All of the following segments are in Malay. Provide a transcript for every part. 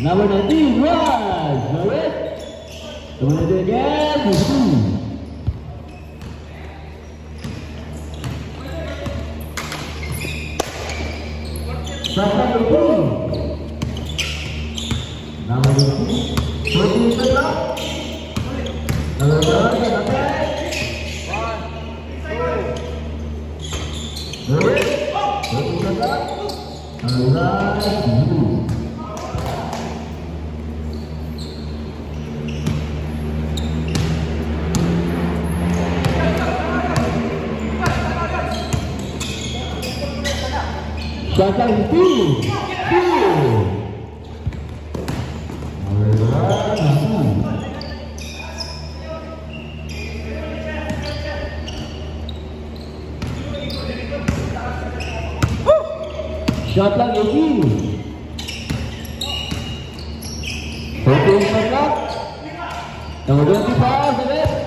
Number 19 was Jared. Number 19 again, number 2. Number 2. Shotgun two. Shotgun 18. 14 shotgun. Number 25, the best.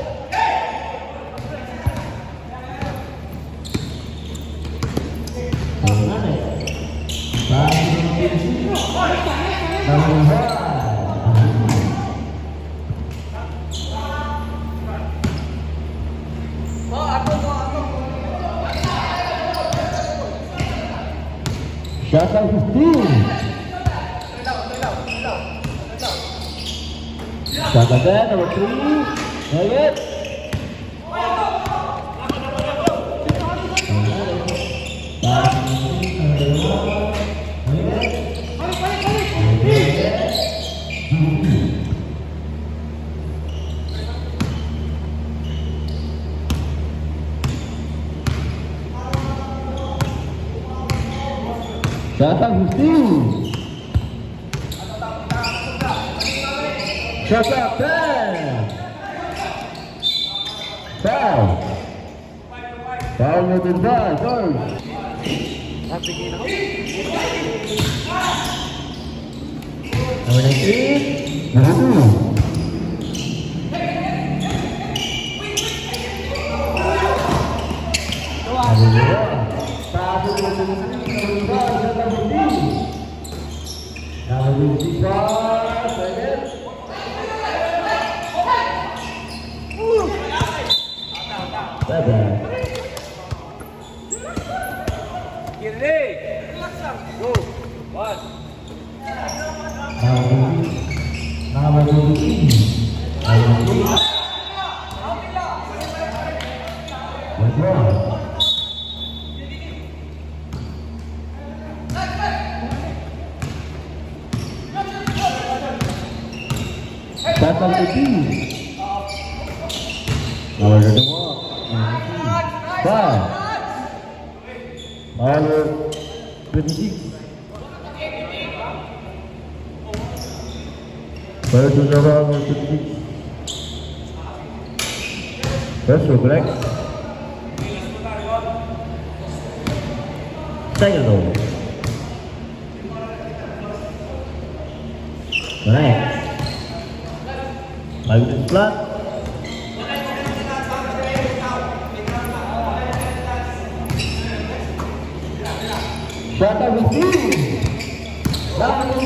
Shotgun 15. Shotgun 10, number 3. Very good. Shotgun 15. Shotgun 10. Foul. Foul number 5. Third. Number 19. Number 2. Shotgun 18. Number 21. 5. Number 26. Baru tu number 26. First row black. Second row. Right. Lagi di sebelah. Shot number 2. Number 2.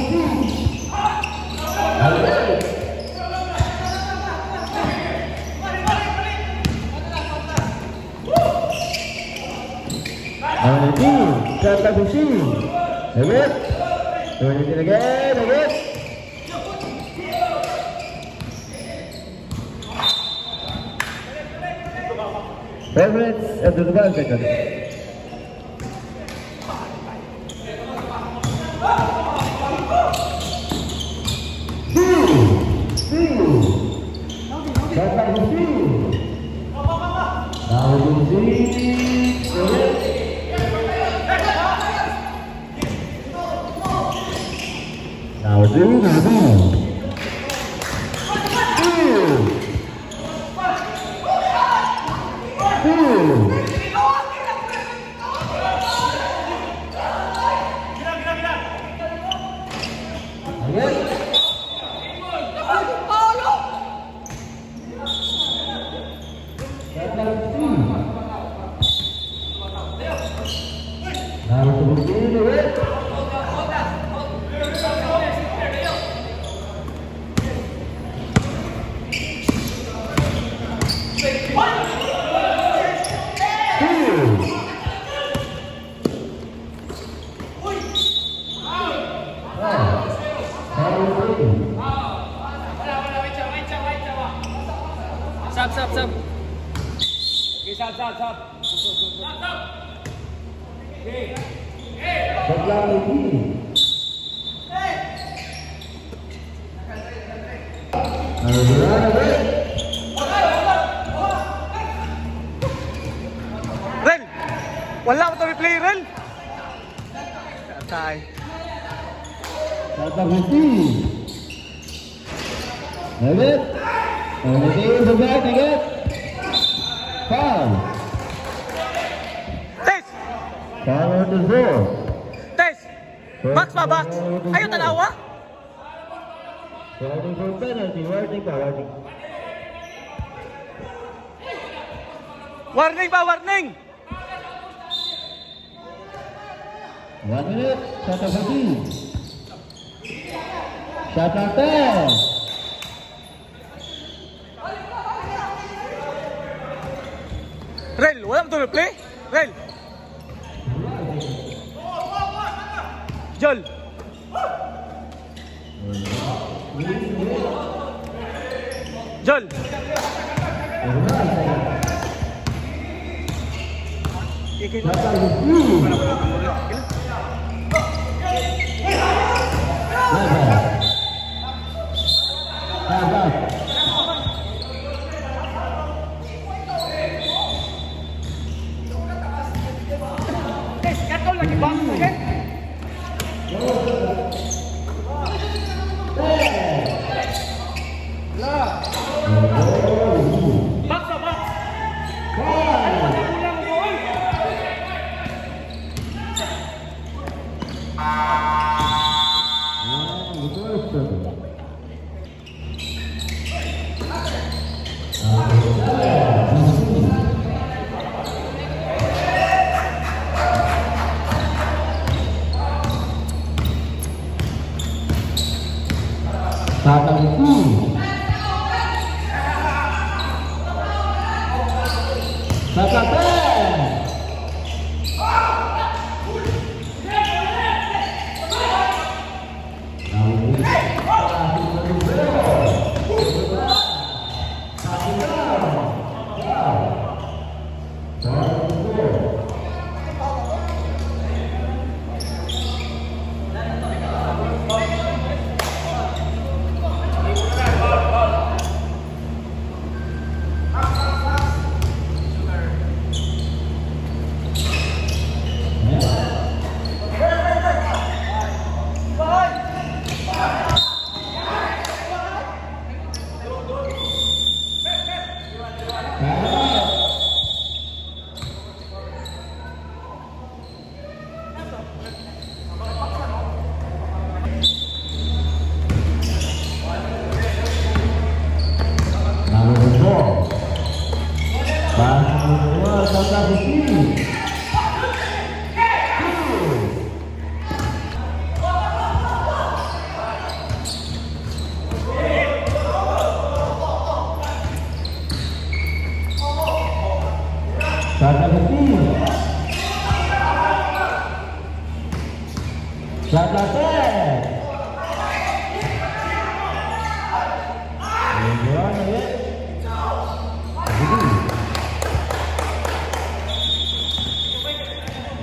Number 2. Shot number 2. Again. Doing it again. 5 minutes and 25 seconds. Shot number 2. Now we will see. Now do. Sub. Okay, sub. Okay. Shot number 3. Ren! Wala mo ito replay, Ren! Tay. Shot number 3. Again. Number 3 is back again. Foul. Tess! Foul on the floor. Tess! Box pa, box! Ayaw tanawa? Warning for penalty. Warning. Warning! 1 minute. Shot number 3. Shot number 10. Rel, wala mo ito replay? Rel! Jol! Jol! Kau lagi bang, okay?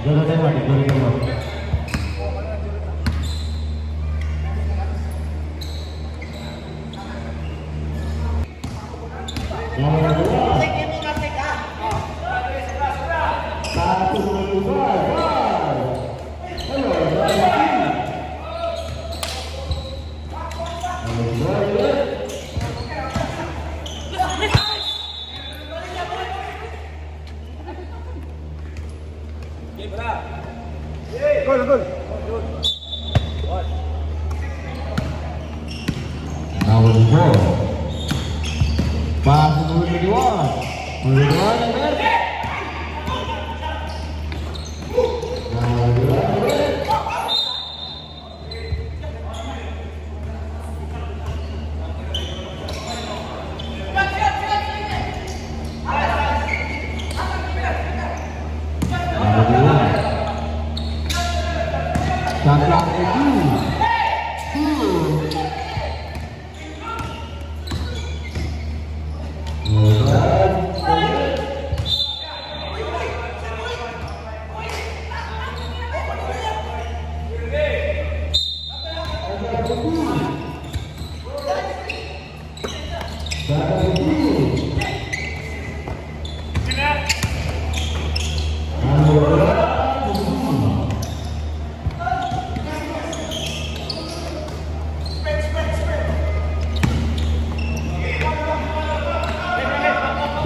Jaga tembak, jaga tembak. Nomor 2. Satu dua. Gol. Nomor 4. Pas nomor 2. Nomor 2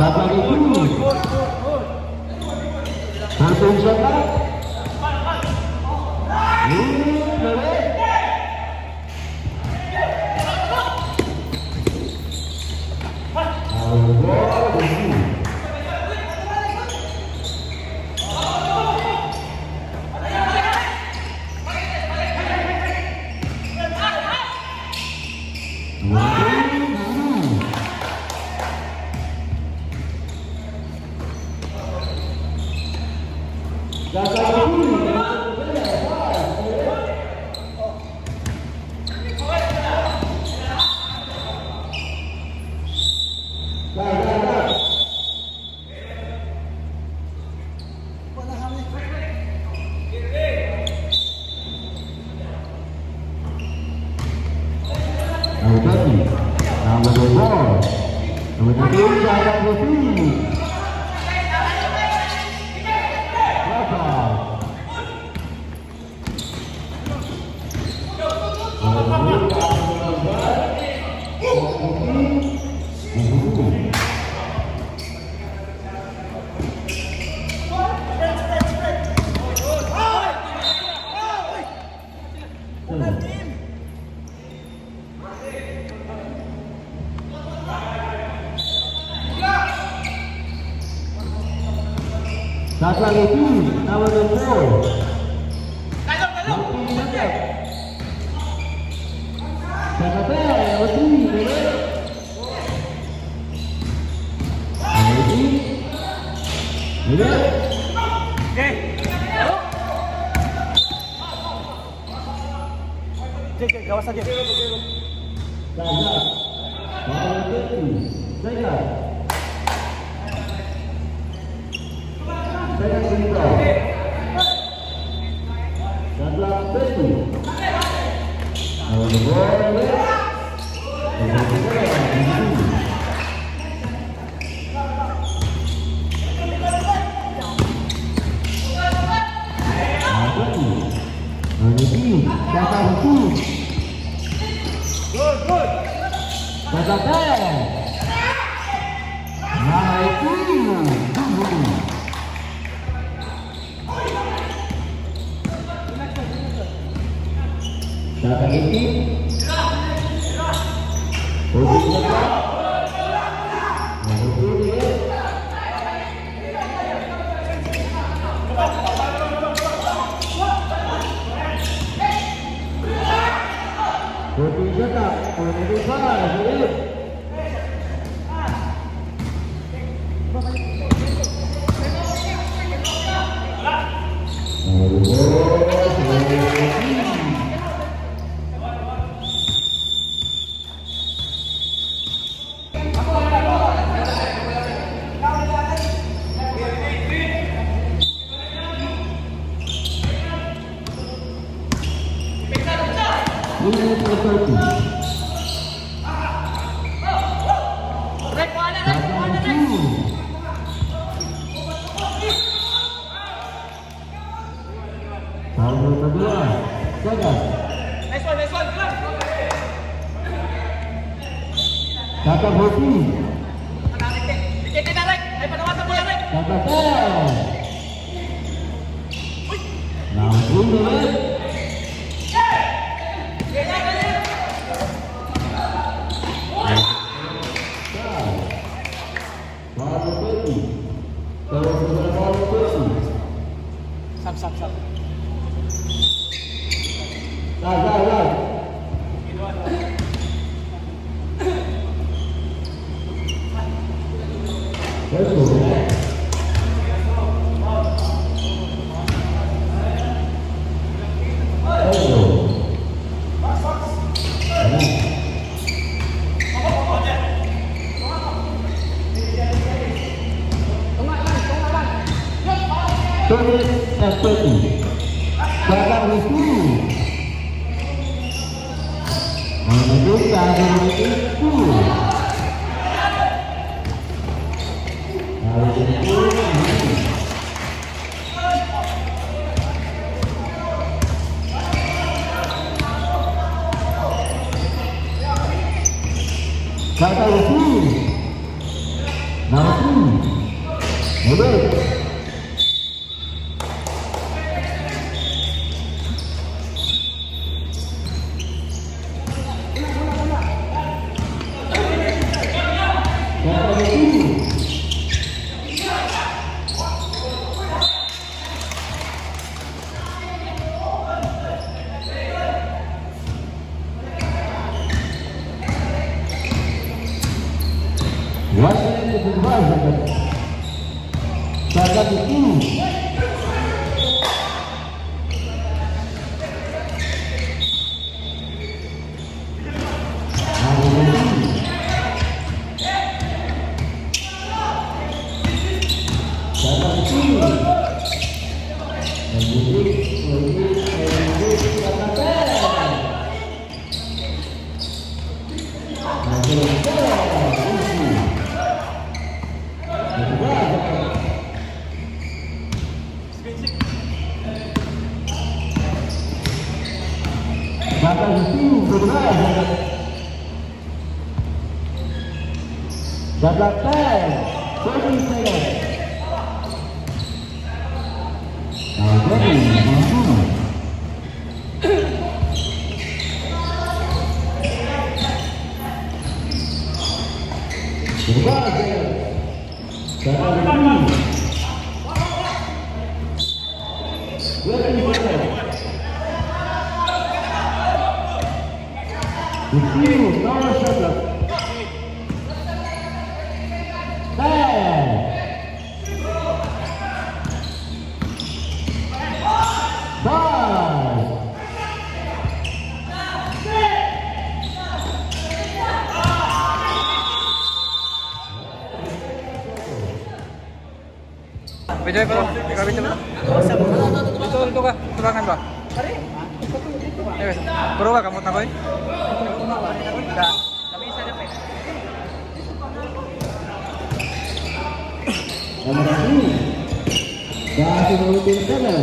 Bapak Ibu, langsung siapa? Satu lagi nomor 20. Gawas saja. Kakak Bosi. Dikit na, Rek. Ay, panawasan mo yan, Rek. Kakak Tel. Langsung Rek. Sam. Video ko. Ikaw video mo. Ito ka. Turangan ba? Eh, puro ka kamot na boy. Da. Kami isa dapat. Kasih memimpin sana.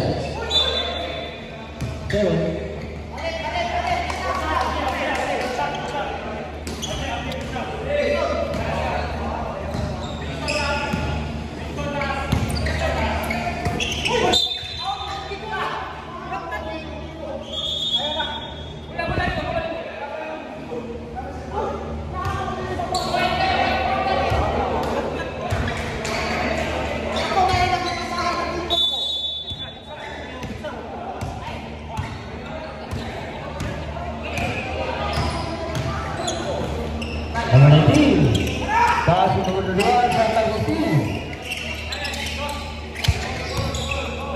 Kasih nomor 2 Kakak Gusti.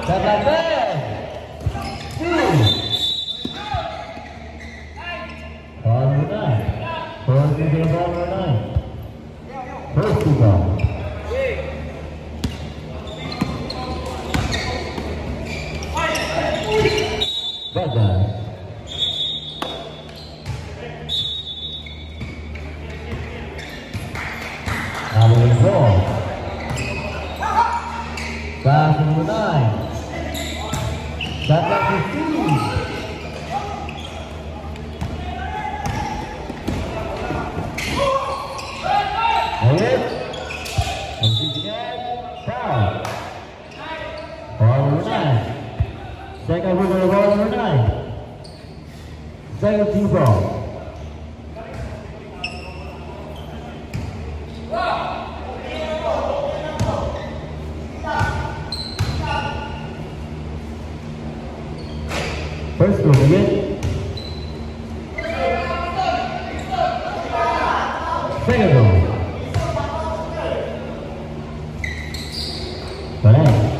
Kakak Tel. Again. Foul. Ball number 9. Second free throw, ball number 9. Second team foul. First throw again. Second throw. Correct.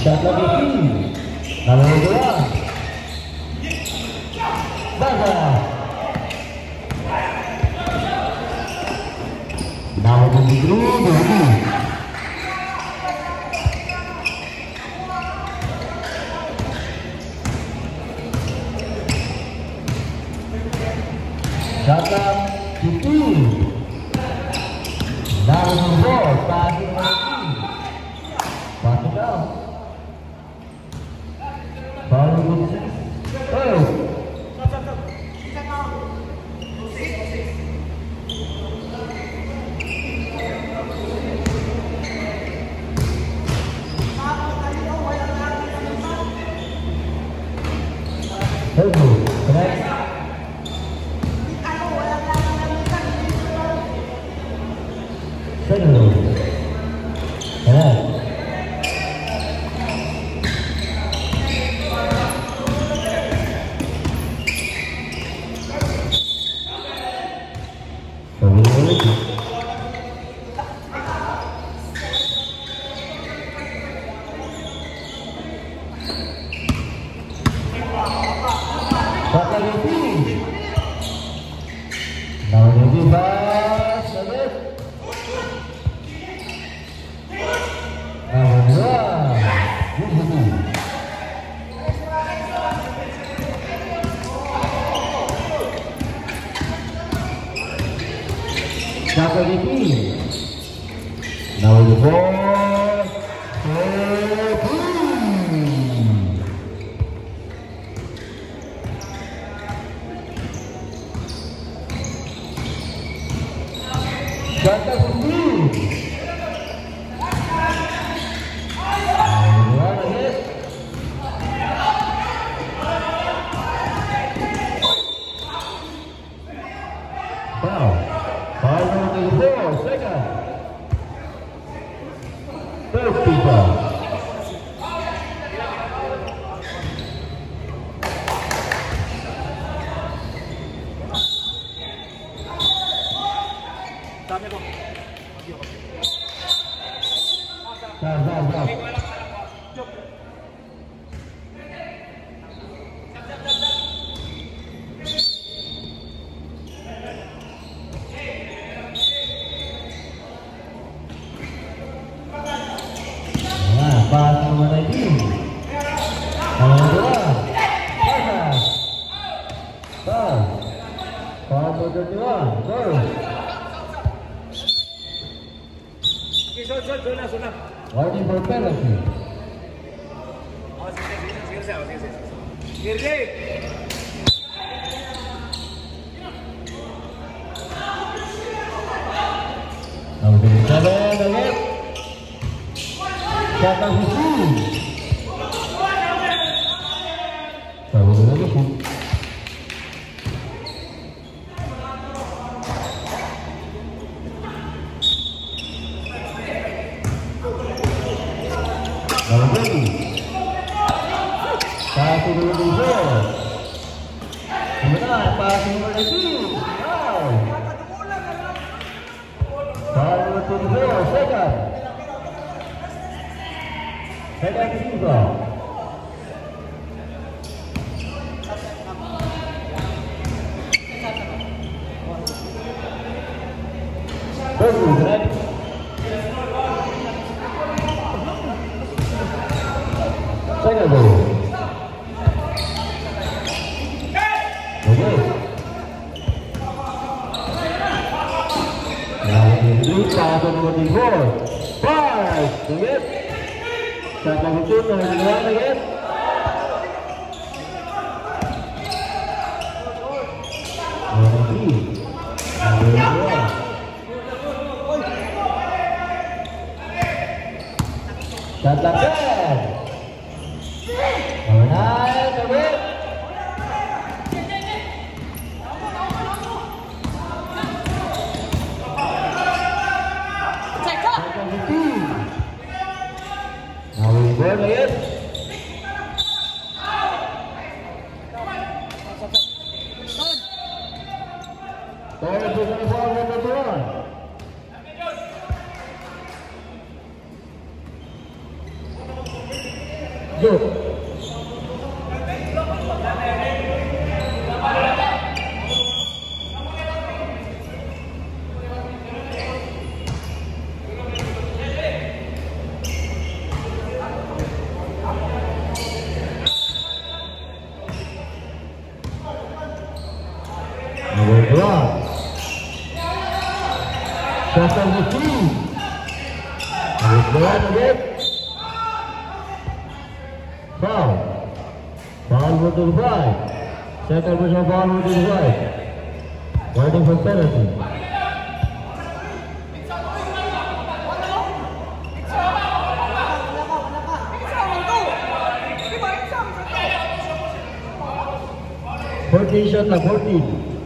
Shot lagi. Lalu dua. Baga. Now the group. Datang Cici. Lalu ball passing lagi. Passing down. Ball number 6. Oh. Now the ball. Jatah kunci. Warning for penalty. Number 7 again. Jatah kunci. Five, again. Second shoot, again. Shot lakukan. Menang, David. Now we go again. Good. Number 1. Second to 2. Number 1 again. Foul. Foul go to the right. Second person foul go to the right. Waiting for penalty. Shot na 14.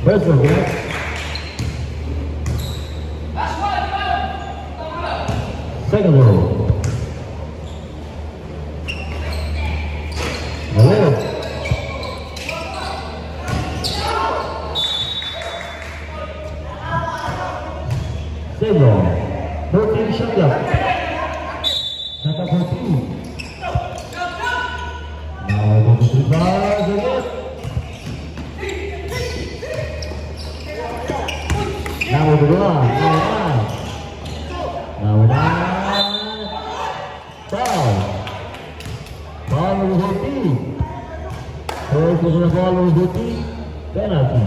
First of all, second row. Save ball. 14 shot clock. Shot clock 14. Now go to 3 bars again. Now we're going. Now we're down. Foul. Ball number 14. First position of ball number 14. Penalty.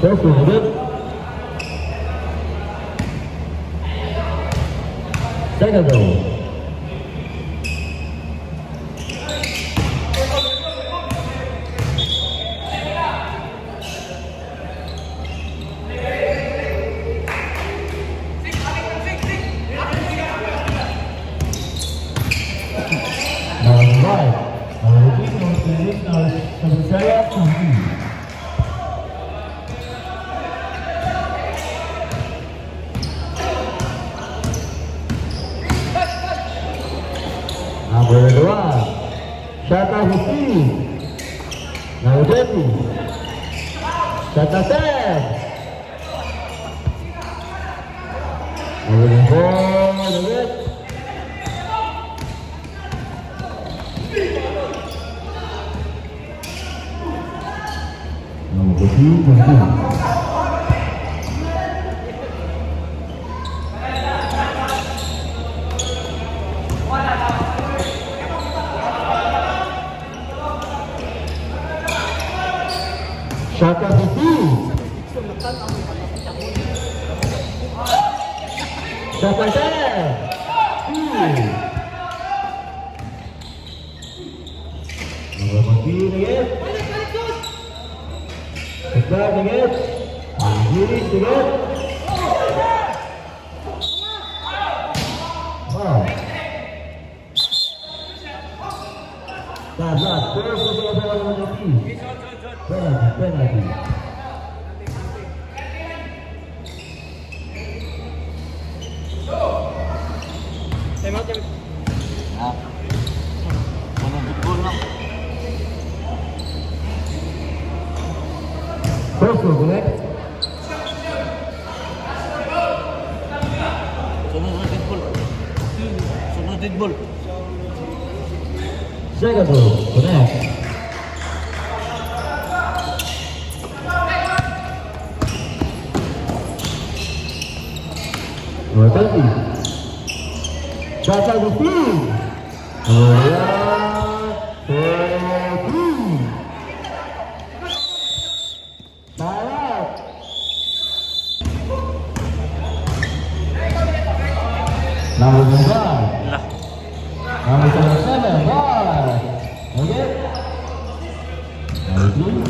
First one good. Second goal. Number 2, Shata Hussein. Now Devi. Shata Sam. Number 4, David. Number 2, Shaka Hussein. Shaka Sam. Number 14 again. Sekarang again. Kiri again. Wow. That's first penalty. First one, correct? Sunod ball. Second ball, connect. Number 20. Shot Agustin. Oh yeah. 4-3. Ball. Number 1. Number 7. Ball. Okay. Number 3.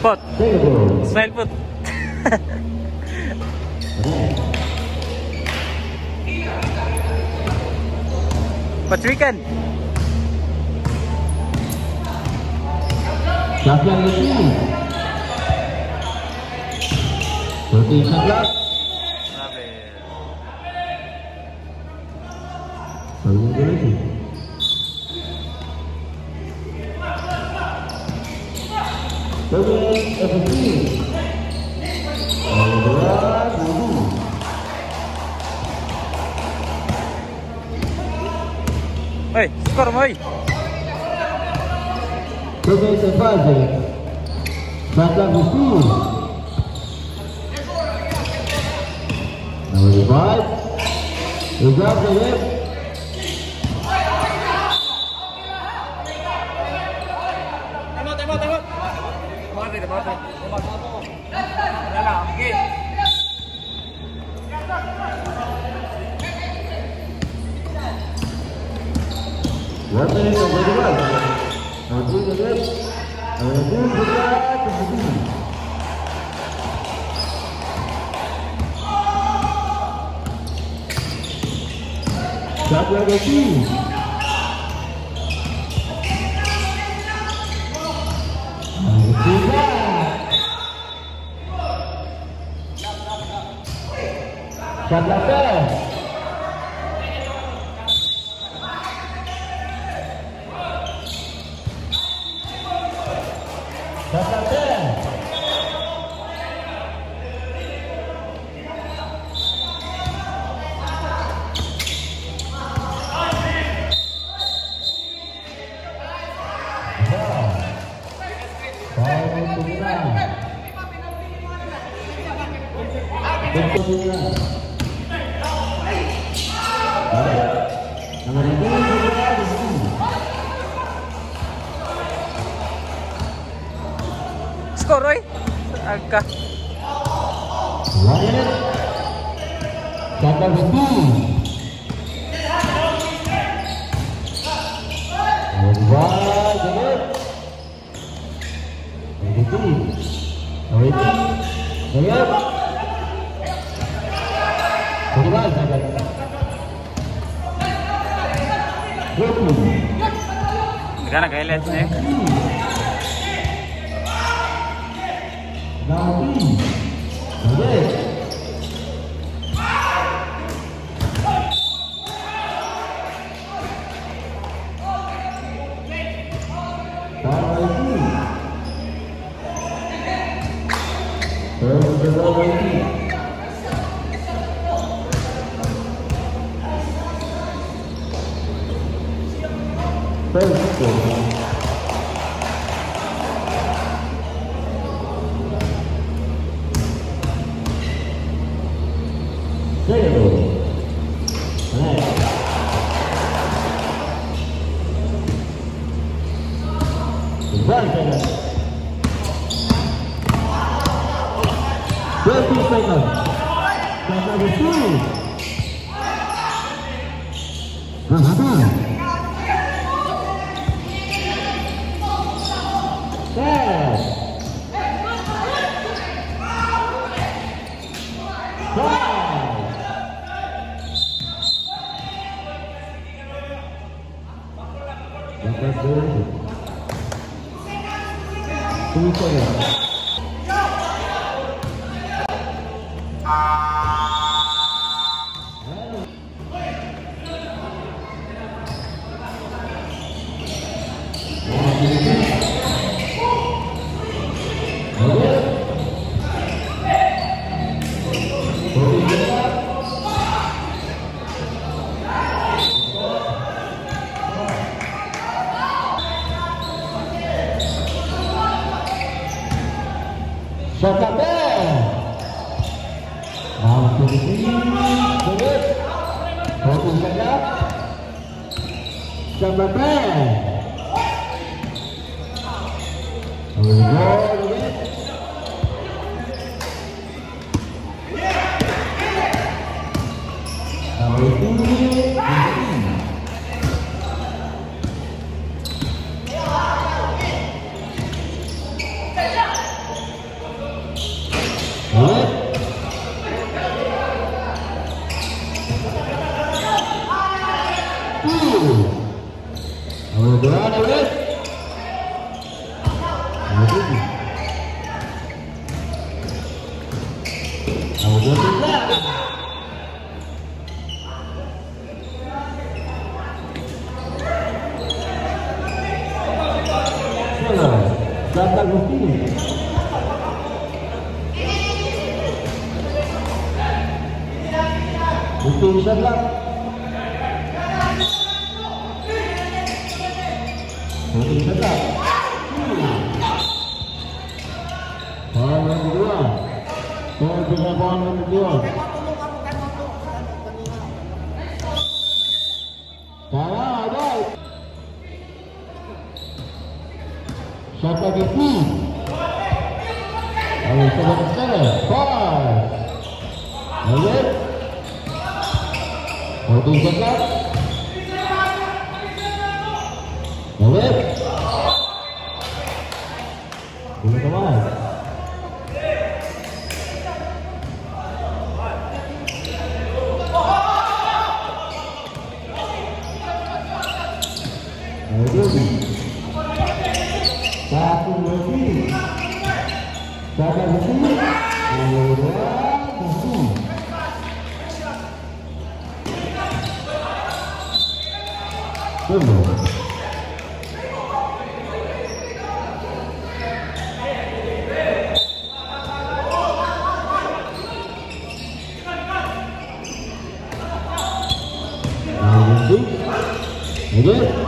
Pot. Smile put. Patrikan. Shot yang ini. 13-11. Hei, skor mo, hei. Sebagai sebagai Bandang Gusti. Number 5. Ujab David. Tembak. Yalah, okey. What is number 1? Number 2 David. Number 2 Gusti. Shot lagi. Shot lagi. Skor, Roy. Agak. Kata Gusti. 45 seconds. 20. Gana kay let's neck. Now 3. Okay.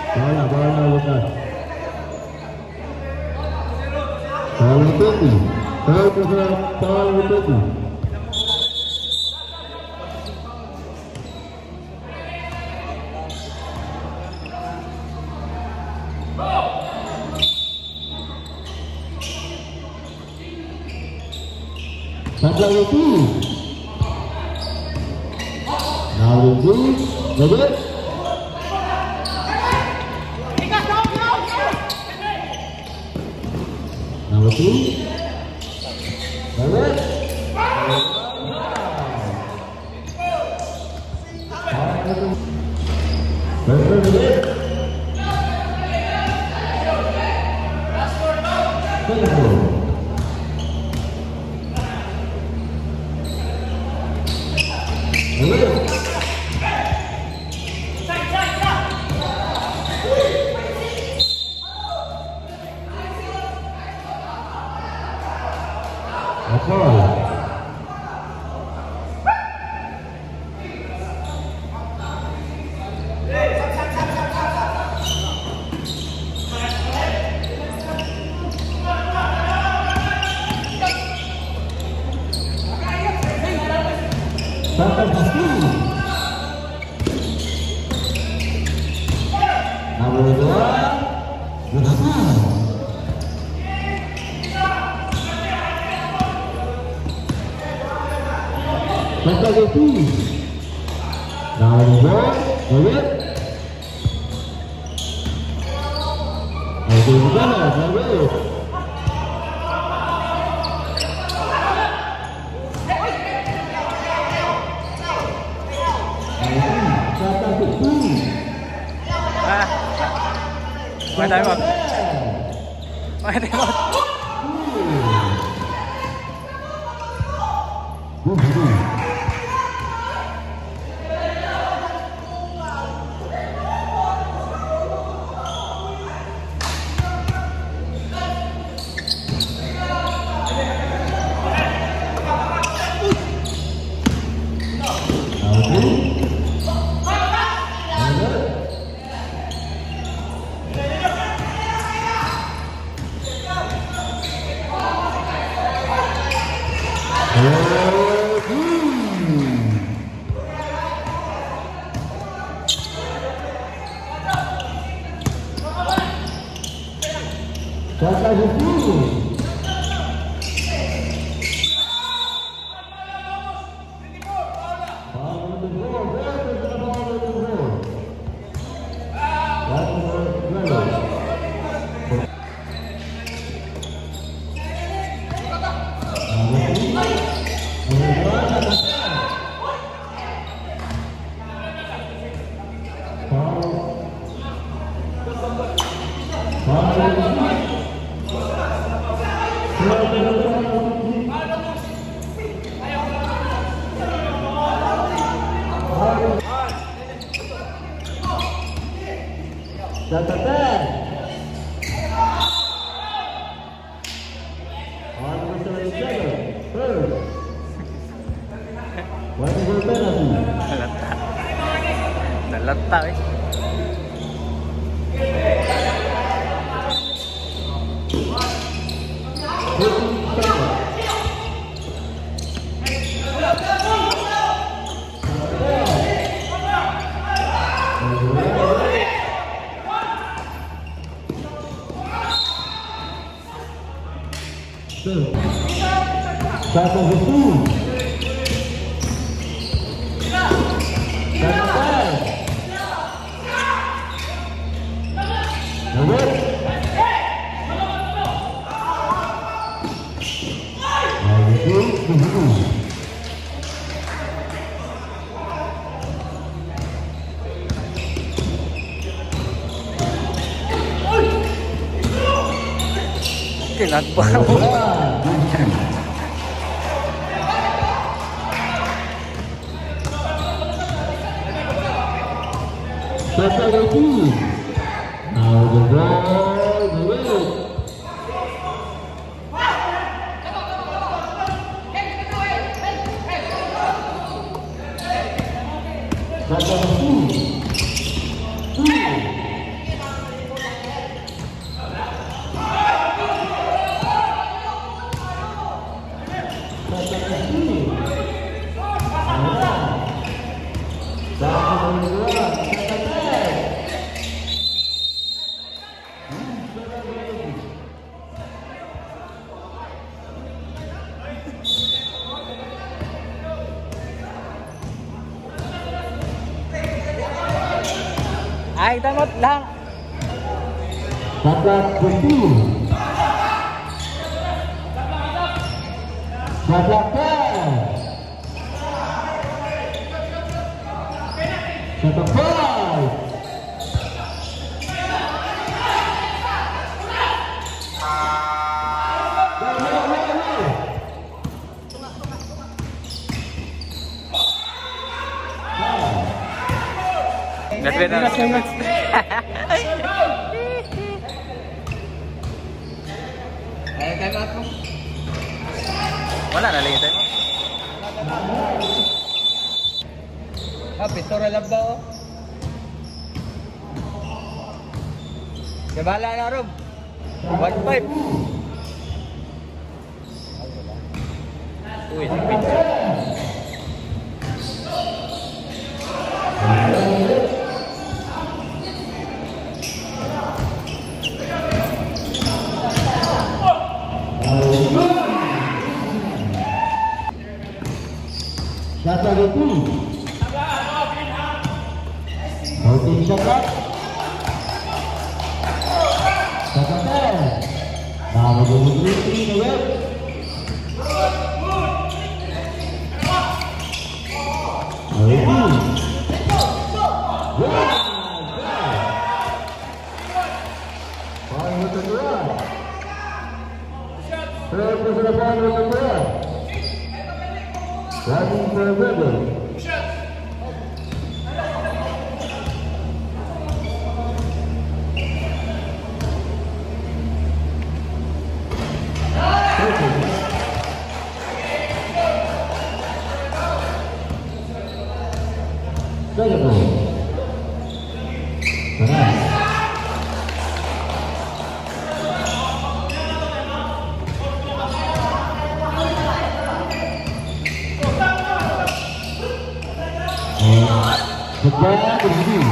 Bola bukan. Bola tinggi. Bola tinggi. Sampai itu. Now itu, bagus. Number 2. Bagus. May time out. May time out. Letak eh. Satu betul. Kinagbaw. Satu lagi. Now the ball, the way. Satu lagi. Ay, tamot lang. Shot clock 15. Shot clock 10. Shot clock 5. Wait na. Ay, time out mo. Wala na lang yung time. Pito ra lab ba o? Kabala na Rob. 1-5. Uy, nagpinsa. Shot clock 18. 14 shot clock. Shot clock 10. Now we're going to 3 away. Running for a ribbon. Second ball. The ball is due.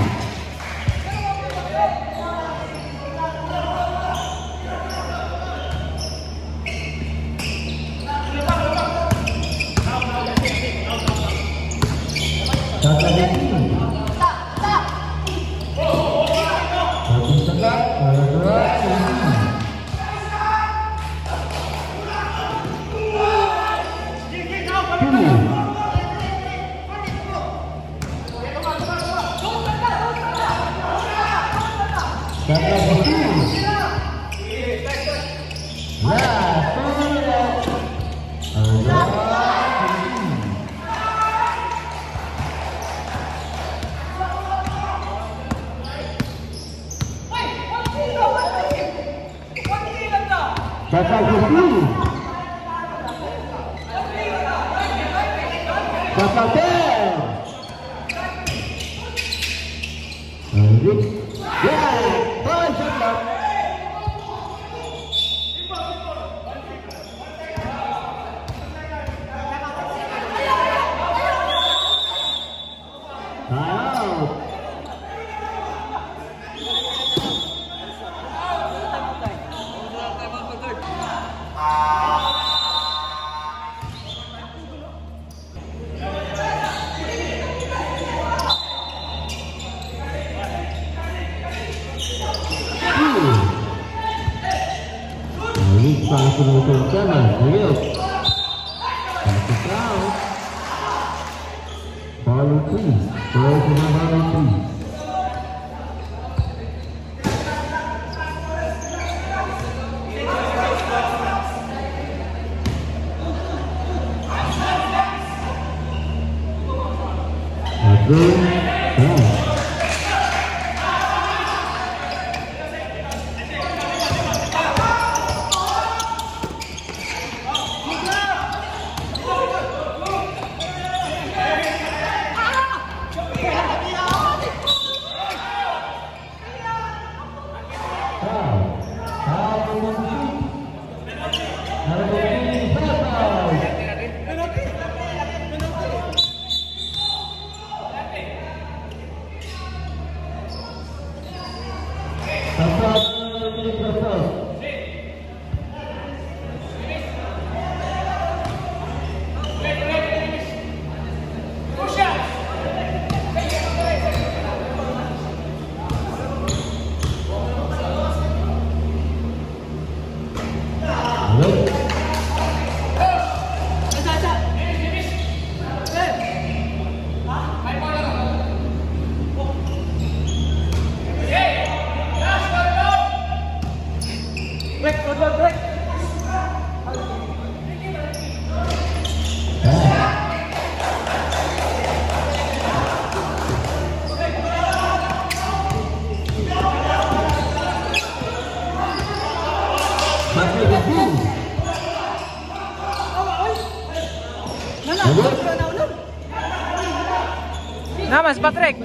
Namas, Patrick!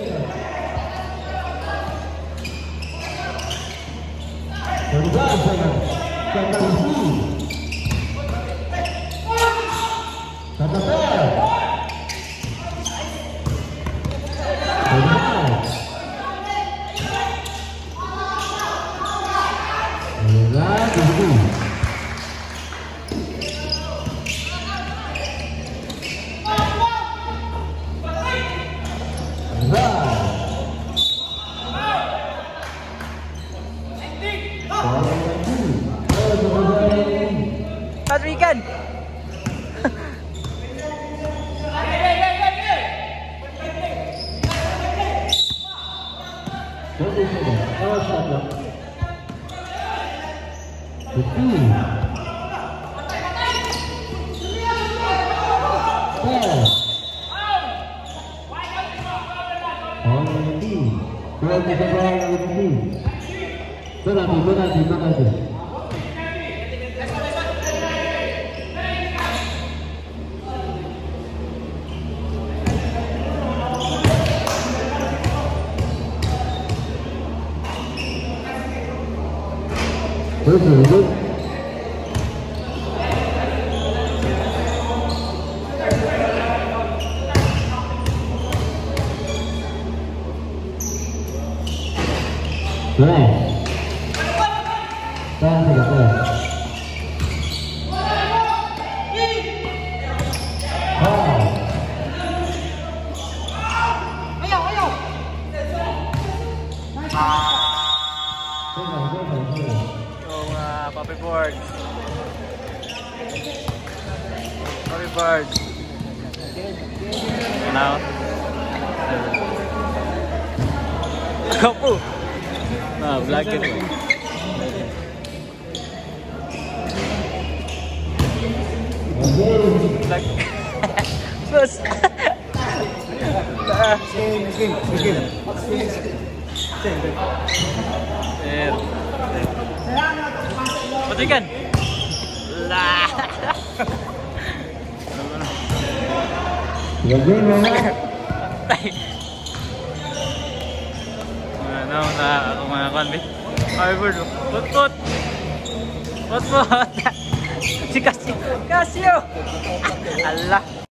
Patrican! Penalti. Betul. Puppy board. Puppy board. Now. Kapu. Nah, black it. Black. Terus. Patrican. Lah. Ano na ako mga kanbi? Ay bird. Put. Si Casio. Allah.